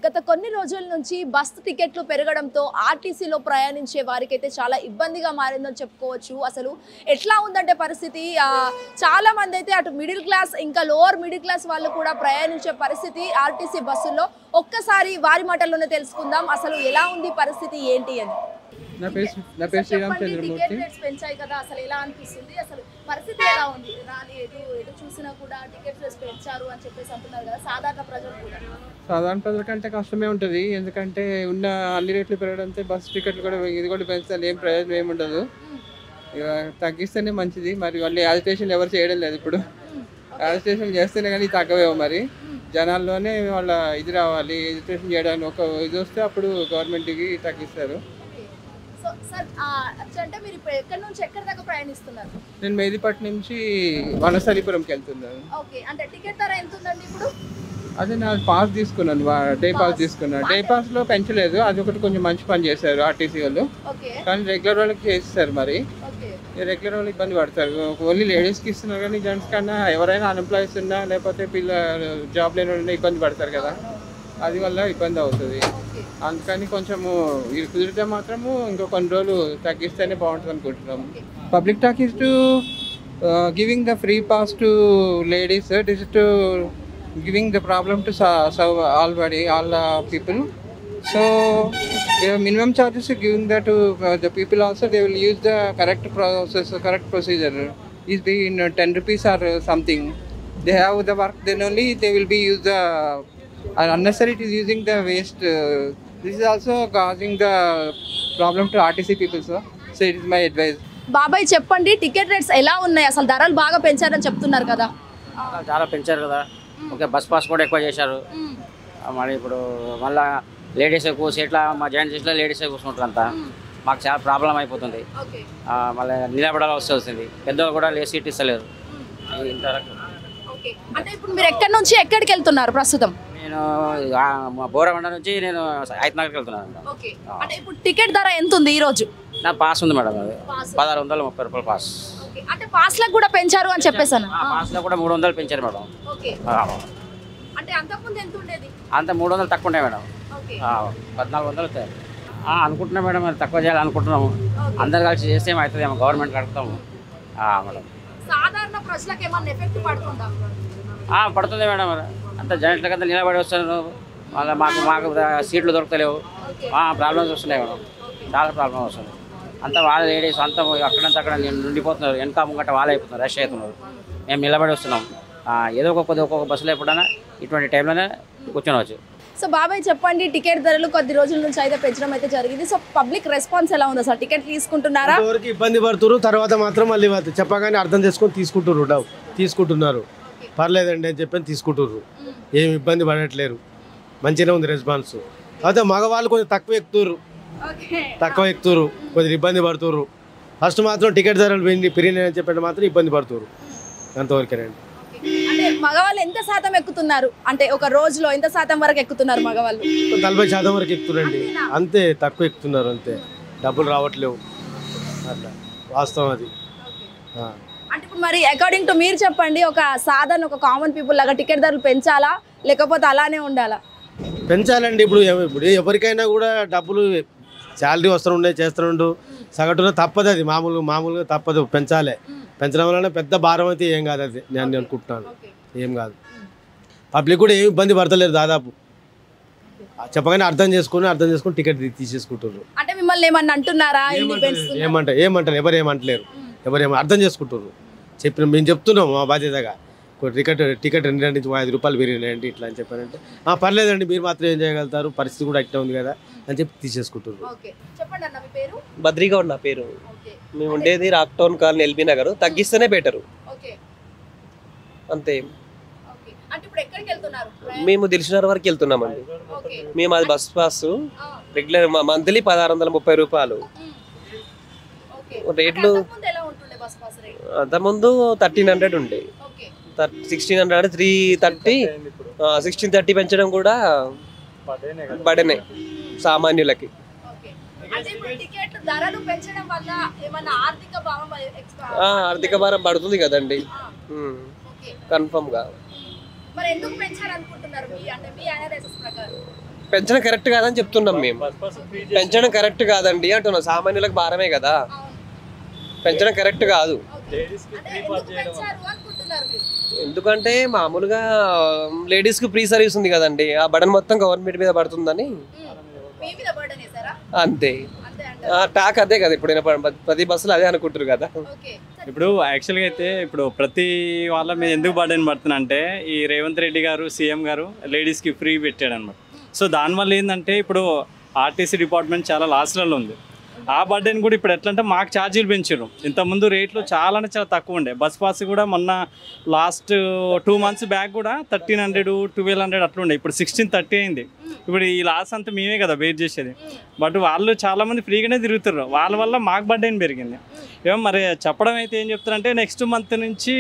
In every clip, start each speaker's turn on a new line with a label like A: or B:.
A: గత కొన్ని రోజుల నుంచి బస్ టికెట్లు పెరగడంతో ఆర్టీసీలో ప్రయాణించే వారికైతే చాలా ఇబ్బందిగా మారిందని చెప్పుకోవచ్చు. అసలు ఎట్లా ఉందంటే పరిస్థితి చాలా మంది అయితే అటు మిడిల్ క్లాస్ ఇంకా లోవర్ మిడిల్ క్లాస్ వాళ్ళు కూడా ప్రయాణించే పరిస్థితి ఆర్టీసీ బస్సుల్లో. ఒక్కసారి వారి మాటల్లోనే తెలుసుకుందాం అసలు ఎలా ఉంది పరిస్థితి ఏంటి అని.
B: నా పేరు శ్రీరామ్ చంద్రమూర్తి.
A: పెంచాయి కదా, అసలు ఎలా అనిపిస్తుంది, అసలు పరిస్థితి ఎలా ఉంది? ఎటు చూసినా కూడా టికెట్స్ పెంచారు అని చెప్పేసి అంటున్నారు కదా, సాధారణ ప్రజలు కూడా.
B: సాధారణ ప్రజల కంటే కష్టమే ఉంటుంది, ఎందుకంటే ఉన్న అన్ని రేట్లు పెరగడంతో బస్ టికెట్లు కూడా ఇది కూడా పెంచాలి, ఏం ప్రయోజనం ఏమి ఉండదు. ఇక తగ్గిస్తేనే మంచిది. మరి వాళ్ళు యాజిటేషన్ ఎవరు చేయడం లేదు. ఇప్పుడు యాజిటేషన్ చేస్తేనే కానీ తగ్గవేమో. మరి జనాల్లోనే వాళ్ళ ఇది రావాలి, ఎడ్యుకేషన్ చేయడానికి ఒక ఇది వస్తే అప్పుడు గవర్నమెంట్కి తగ్గిస్తారు. నేను మేదిపట్నం నుంచి వనసలిపురంకి వెళ్తున్నాను. అదే నా పాస్ తీసుకున్నాను, డే పాస్ తీసుకున్నాను. డే పాస్ లో పెంచలేదు, అది ఒకటి కొంచెం మంచి పని చేశారు ఆర్టీసీ వాళ్ళు. కానీ రెగ్యులర్ వాళ్ళకి చేస్తారు. మరి రెగ్యులర్ వాళ్ళు ఇబ్బంది పడతారు. ఓన్లీ లేడీస్కి ఇస్తున్నారు కానీ జెంట్స్ కన్నా ఎవరైనా అన్ఎంప్లాయీస్ ఉన్నా లేకపోతే జాబ్ లేని వాళ్ళు ఇబ్బంది పడతారు కదా, అది వల్ల ఇబ్బంది అవుతుంది. అందుకని కొంచెము ఇది కుదిరితే మాత్రము ఇంకో కొన్ని రోజులు తగ్గిస్తేనే బాగుంటుంది అనుకుంటున్నాము. Public talk is to giving the free pass to ladies. It is to giving the problem to serve all people. So minimum charges are giving that to the people also. They will use the correct process, correct procedure. Is be in 10 rupees or something. They have the work, then only they will be use the unnecessary. It is using the waste. This is also causing the problem to RTC people. So it is my advice.
A: బాబాయ్ చెప్పండి, ticket rates ఎలా ఉన్నాయి? అసలు ధరలు బాగా పెంచారని చెప్తున్నారు కదా.
C: చాలా పెంచారు కదా. ఓకే, బస్ పాస్ కూడా ఎక్కువ చేశారు. మరి ఇప్పుడు మళ్ళీ లేడీస్ ఎక్కువ సీట్ల, మా జాయింట్ సీట్లో లేడీస్ కూర్చుంటారు. అంతా మాకు చాలా ప్రాబ్లం అయిపోతుంది. మళ్ళీ నిలబడాల్సి వస్తుంది. పెద్దవాళ్ళు కూడా సీట్ ఇస్తలేరు.
A: అంటే ఇప్పుడు మీరు ఎక్కడి నుంచి ఎక్కడికి వెళ్తున్నారు ప్రస్తుతం?
C: నేను బోరబండ నుంచి నేను హైదరాబాద్కి వెళ్తున్నాను.
A: అంటే ఇప్పుడు టికెట్ ధర ఎంత ఉంది ఈ రోజు?
C: నా పాస్ ఉంది మేడం, అది 1630 రూపాయలు పాస్.
A: అంటే పాస్లకు కూడా పెంచారు అని చెప్పేసాను.
C: పాస్లో కూడా 300 పెంచారు మేడం.
A: అంటే అంతకుముందు ఎంత ఉండేది?
C: అంత 300 తక్కువ ఉన్నాయి మేడం. 1400 అవుతాయి అనుకుంటున్నాం మేడం. మరి తక్కువ చేయాలనుకుంటున్నాము. అందరు కలిసి చేస్తే అవుతుంది, గవర్నమెంట్ కడుపుతాము మేడం.
A: సాధారణ ప్రజలకు ఏమన్నా ఎఫెక్ట్ పడుతుందా?
C: పడుతుంది మేడం. అంత జాయింట్ల కింద నిలబడి వస్తాను. మళ్ళీ మాకు సీట్లు దొరకలేవు. ప్రాబ్లమ్స్ వస్తున్నాయి మేడం, చాలా ప్రాబ్లమ్స్ వస్తున్నాయి. అంతా వాళ్ళ లేడీస్ అంతా అక్కడంతా అక్కడ నిండిపోతున్నారు. వెనక ముంగట వాళ్ళే అయిపోతున్నారు, రష్ అవుతున్నారు. మేము నిలబడి వస్తున్నాం. ఏదో ఒక్కొక్క బస్సులో ఎప్పుడైనా ఇటువంటి టైంలోనే కూర్చోవచ్చు.
A: సో బాబాయ్ చెప్పండి, టికెట్ ధరలు కొద్ది రోజుల నుంచి అయితే పెంచడం అయితే జరిగింది. సో పబ్లిక్ రెస్పాన్స్ ఎలా ఉంది? అసలు టికెట్ తీసుకుంటున్నారా?
D: ఇబ్బంది పడుతున్నారు, తర్వాత మాత్రం మళ్ళీ చెప్పగానే అర్థం చేసుకొని తీసుకుంటున్నారు. పర్లేదండి అని చెప్పని తీసుకుంటున్నారు. ఏమి ఇబ్బంది పడట్లేరు, మంచిగా ఉంది రెస్పాన్స్. అయితే మగవాళ్ళు కొంచెం తక్కువ ఎక్కుతురు, కొంచెం ఇబ్బంది పడుతున్నారు. ఫస్ట్ మాత్రం టికెట్ ధరలు పెరిగినాయని చెప్పండి మాత్రం ఇబ్బంది పడుతున్నారు. అంతవరకేనండి.
A: అంటే మగవాళ్ళు ఎంత శాతం ఎక్కుతున్నారు? అంటే ఒక రోజులో ఎంత శాతం వరకు ఎక్కుతున్నారు మగవాళ్ళు?
D: 40% వరకు ఎక్కుతున్నారండి. అంతే, తక్కువ ఎక్కుతున్నారు అంతే. డబ్బులు రావట్లేవు, అట్లా వాస్తవం అది.
A: అంటే ఇప్పుడు మరి అకార్డింగ్ టు మీరు చెప్పండి, ఒక సాధారణ ఒక కామన్ పీపుల్ లాగా టికెట్ ధరలు పెంచాలా లేకపోతే అలానే ఉండాలా?
D: పెంచాలండి. ఇప్పుడు ఎవరికైనా కూడా డబ్బులు శాలరీ వస్తుండే చేస్తుండు, సగటున తప్పదు. అది మామూలుగా తప్పదు, పెంచాలి. పెంచడం వలన పెద్ద భారం అయితే ఏం కాదు, అది నేను అనుకుంటున్నాను. ఏం కాదు, పబ్లిక్ కూడా ఏమి ఇబ్బంది పడతలేరు. దాదాపు చెప్పగానే అర్థం చేసుకుని టికెట్ తీసేసుకుంటారు.
A: అంటే మిమ్మల్ని ఏమన్నా అంటున్నారా?
D: ఏమంటారు? ఎవరేమంటలేరు, అర్థం చేసుకుంటారు. మేము చెప్తున్నాం మా బాధ్యతగా, టికెట్ 2 నుంచి 5 రూపాయలు పెరిగినాయండి ఇట్లా అని చెప్పారంటే పర్లేదండి, మీరు మాత్రం ఏం చేయగలుగుతారు, పరిస్థితి కూడా అట్లా ఉంది కదా అని చెప్పి తీసేసుకుంటారు.
E: బద్రీగౌడ్ నా పేరు. మేము ఉండేది రాక్టౌన్ కాలనీ, ఎల్బీ నగర్. తగ్గిస్తేనే బెటరు అంతే. మేము దిల్సుఖ్నగర్ వరకు వెళ్తున్నామండి. మేము అది బస్ పాస్ రెగ్యులర్ మంత్లీ 1630 రూపాయలు రేట్లు. అంతకుముందు 1300 ఉండే, 1600, 330, 1630 పెంచడం కూడా బడనే సామాన్యులకి. ఆర్థిక భారం పడుతుంది కదండి కన్ఫర్మ్ గా. పెంచడం కరెక్ట్ కాదని చెప్తున్నాం మేము. పెంచడం కరెక్ట్ కాదండి అంటున్నాం. సామాన్యులకు భారమే కదా, పెంచడం కరెక్ట్ కాదు. ఎందుకంటే మామూలుగా లేడీస్కి ఫ్రీ సర్వీస్ ఉంది కదండి, ఆ బటన్ మొత్తం గవర్నమెంట్ మీద పడుతుందని అంతే. టాక్ అదే కదా, ఇప్పుడు ప్రతి బస్సులో అదే అనుకుంటారు కదా.
F: ఇప్పుడు యాక్చువల్గా అయితే ఇప్పుడు ప్రతి వాళ్ళ మీద ఎందుకు బర్డెన్ పడుతుంది అంటే ఈ రేవంత్ రెడ్డి గారు సీఎం గారు లేడీస్కి ఫ్రీ పెట్టాడు అనమాట. సో దానివల్ల ఏంటంటే ఇప్పుడు ఆర్టీసీ డిపార్ట్మెంట్ చాలా లాస్లలో ఉంది. ఆ బర్డెన్ కూడా ఇప్పుడు ఎట్లా అంటే మాకు ఛార్జీలు పెంచారు. ఇంతకుముందు రేట్లు చాలా తక్కువ ఉండే. బస్ పాస్ కూడా మొన్న లాస్ట్ 2 months బ్యాక్ కూడా 1300 1200 అట్లా ఉండే. ఇప్పుడు 1630 అయింది. ఇప్పుడు ఈ లాస్ అంతా మేమే కదా బేర్ చేసేది. బట్ వాళ్ళు చాలామంది ఫ్రీగానే తిరుగుతారు, వాళ్ళ వల్ల మాకు బర్డెన్ పెరిగింది. ఏమో మరి చెప్పడం అయితే ఏం చెప్తారంటే నెక్స్ట్ మంత్ నుంచి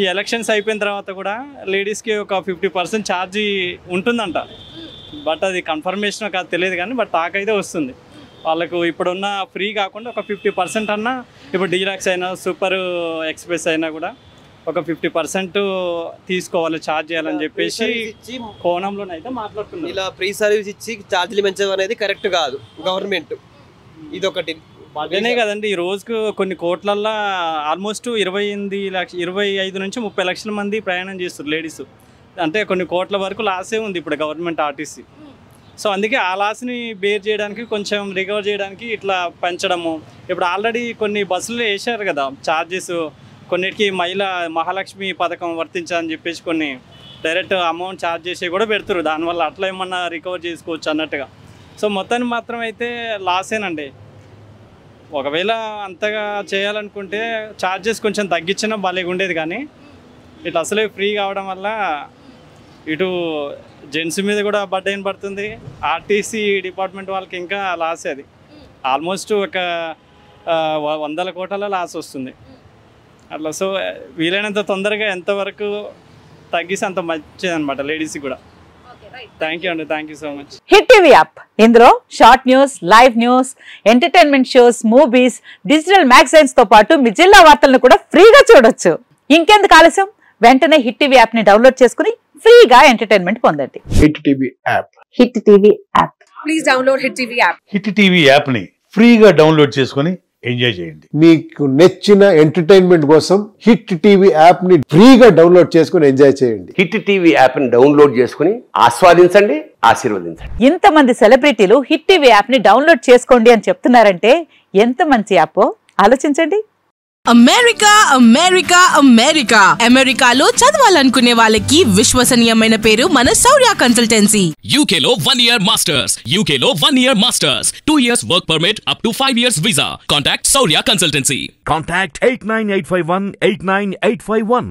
F: ఈ ఎలక్షన్స్ అయిపోయిన తర్వాత కూడా లేడీస్కి ఒక 50% ఛార్జీ ఉంటుందంట. బట్ అది కన్ఫర్మేషన్ కాదు తెలియదు కానీ బట్ టాక్ అయితే వస్తుంది. వాళ్ళకు ఇప్పుడున్న ఫ్రీ కాకుండా ఒక 50% అన్నా ఇప్పుడు డీలక్స్ అయినా సూపర్ ఎక్స్ప్రెస్ అయినా కూడా ఒక 50% తీసుకోవాలి, ఛార్జ్ చేయాలని చెప్పేసి కోణంలోనైతే మాట్లాడుతున్నారు.
E: ఇలా ఫ్రీ సర్వీస్ ఇచ్చి ఛార్జీలు పెంచడం అనేది కరెక్ట్ కాదు గవర్నమెంట్. ఇది ఒకటి
F: అదేనే కదండి, ఈ రోజుకు కొన్ని కోట్లల్లో ఆల్మోస్ట్ 25 నుంచి 30 లక్షల మంది ప్రయాణం చేస్తారు లేడీస్. అంటే కొన్ని కోట్ల వరకు లాసే ఉంది ఇప్పుడు గవర్నమెంట్ ఆర్టీసీ. సో అందుకే ఆ లాస్ని బేర్ చేయడానికి కొంచెం రికవర్ చేయడానికి ఇట్లా పెంచడము. ఇప్పుడు ఆల్రెడీ కొన్ని బస్సులు వేసారు కదా ఛార్జెస్, కొన్నిటికి మహాలక్ష్మి పథకం వర్తించాలని చెప్పేసి కొన్ని డైరెక్ట్ అమౌంట్ ఛార్జ్ చేసి కూడా పెడతారు. దానివల్ల అట్లా ఏమన్నా రికవర్ చేసుకోవచ్చు అన్నట్టుగా. సో మొత్తాన్ని మాత్రం అయితే లాసేనండి. ఒకవేళ అంతగా చేయాలనుకుంటే ఛార్జెస్ కొంచెం తగ్గించినా భలేగా ఉండేది, కానీ ఇట్లా అసలే ఫ్రీ కావడం వల్ల ఇటు జెంట్స్ మీద కూడా బర్డెన్ పడుతుంది, ఆర్టీసీ డిపార్ట్మెంట్ వాళ్ళకి ఇంకా లాస్. అది ఆల్మోస్ట్ ఒక 100 కోట్ల లాస్ వస్తుంది అట్లా. సో వీలైనంత తొందరగా ఎంతవరకు తగ్గిస్తే అంత మంచిది అనమాట లేడీస్కి కూడా. థ్యాంక్ యూ అండి, thank you so much.
G: Hit TV app, ఇందులో short news, live news, entertainment shows, movies, digital magazines తో పాటు మీ జిల్లా వార్తలను కూడా ఫ్రీగా చూడొచ్చు. ఇంకెందుకు ఆలస్యం, వెంటనే హిట్ టీవీ యాప్ ని డౌన్లోడ్ చేసుకుని ఫ్రీగా ఎంటర్టైన్మెంట్ పొందండి.
H: Hit TV app,
G: hit TV app,
I: please download hit TV app.
H: Hit TV app ని ఫ్రీగా డౌన్లోడ్ చేసుకుని ఎంజాయ్ చేయండి.
J: మీకు నచ్చిన ఎంటర్టైన్మెంట్ కోసం హిట్ టీవీ యాప్ ని ఫ్రీగా డౌన్లోడ్ చేసుకుని ఎంజాయ్ చేయండి.
K: హిట్ టీవీ యాప్ ని డౌన్లోడ్ చేసుకుని ఆస్వాదించండి, ఆశీర్వదించండి.
G: ఇంతమంది సెలబ్రిటీలు హిట్ టీవీ యాప్ ని డౌన్లోడ్ చేసుకోండి అని చెప్తున్నారంటే ఎంత మంచి యాప్ ఆలోచించండి.
I: అమెరికా అమెరికా అమెరికా అమెరికాలో చదవాలనుకునే వాళ్ళకి విశ్వసనీయమైన పేరు మన శౌర్య కన్సల్టెన్సీ.
L: UK లో 1 year masters, UK లో 1 year masters, 2 years work permit up to 5 years visa. Contact Saurya Consultancy.
M: Contact 89851 89851.